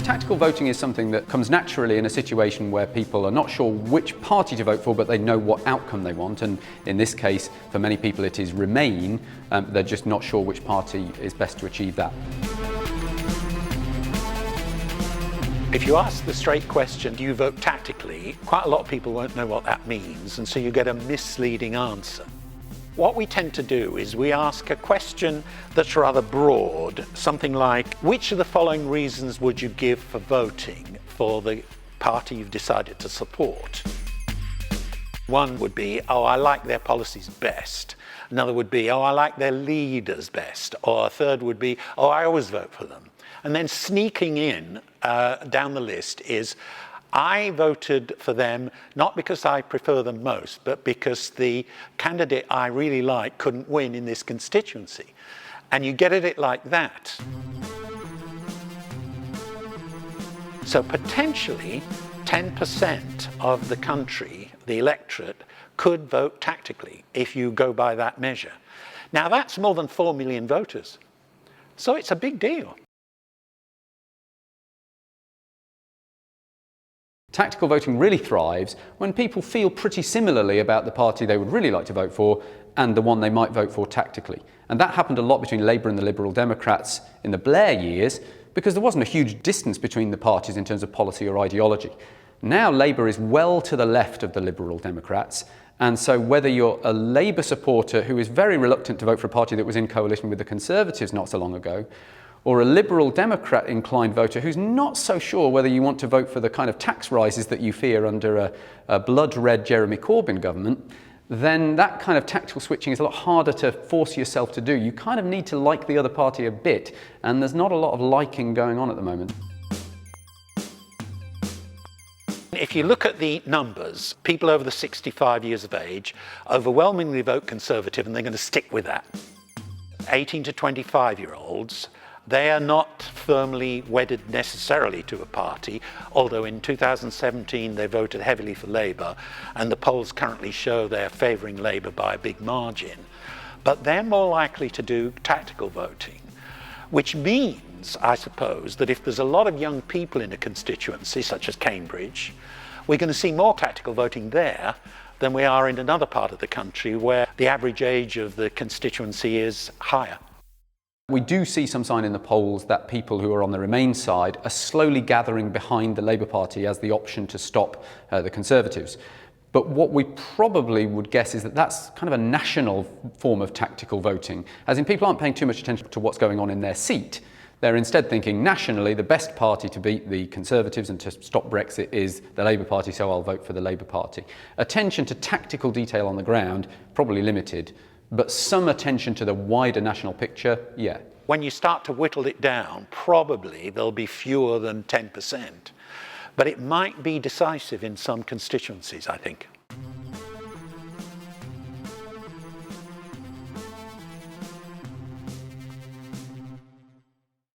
Tactical voting is something that comes naturally in a situation where people are not sure which party to vote for, but they know what outcome they want. And in this case, for many people, it is Remain. They're just not sure which party is best to achieve that. If you ask the straight question, do you vote tactically? Quite a lot of people won't know what that means, and so you get a misleading answer. What we tend to do is we ask a question that's rather broad, something like, which of the following reasons would you give for voting for the party you've decided to support? One would be, oh, I like their policies best. Another would be, oh, I like their leaders best. Or a third would be, oh, I always vote for them. And then sneaking in down the list is, I voted for them not because I prefer them most, but because the candidate I really like couldn't win in this constituency. And you get at it like that. So potentially 10% of the country, the electorate, could vote tactically if you go by that measure. Now that's more than 4 million voters. So it's a big deal. Tactical voting really thrives when people feel pretty similarly about the party they would really like to vote for and the one they might vote for tactically. And that happened a lot between Labour and the Liberal Democrats in the Blair years because there wasn't a huge distance between the parties in terms of policy or ideology. Now Labour is well to the left of the Liberal Democrats, and so whether you're a Labour supporter who is very reluctant to vote for a party that was in coalition with the Conservatives not so long ago, or a Liberal Democrat inclined voter who's not so sure whether you want to vote for the kind of tax rises that you fear under a blood-red Jeremy Corbyn government, then that kind of tactical switching is a lot harder to force yourself to do. You kind of need to like the other party a bit, and there's not a lot of liking going on at the moment. If you look at the numbers, people over the 65 years of age overwhelmingly vote Conservative, and they're going to stick with that. 18 to 25-year-olds, they are not firmly wedded necessarily to a party, although in 2017 they voted heavily for Labour, and the polls currently show they're favouring Labour by a big margin. But they're more likely to do tactical voting, which means, I suppose, that if there's a lot of young people in a constituency, such as Cambridge, we're going to see more tactical voting there than we are in another part of the country where the average age of the constituency is higher. We do see some sign in the polls that people who are on the Remain side are slowly gathering behind the Labour Party as the option to stop the Conservatives. But what we probably would guess is that that's kind of a national form of tactical voting, as in people aren't paying too much attention to what's going on in their seat. They're instead thinking nationally the best party to beat the Conservatives and to stop Brexit is the Labour Party, so I'll vote for the Labour Party. Attention to tactical detail on the ground, probably limited, but some attention to the wider national picture, yeah. When you start to whittle it down, probably there'll be fewer than 10%. But it might be decisive in some constituencies, I think.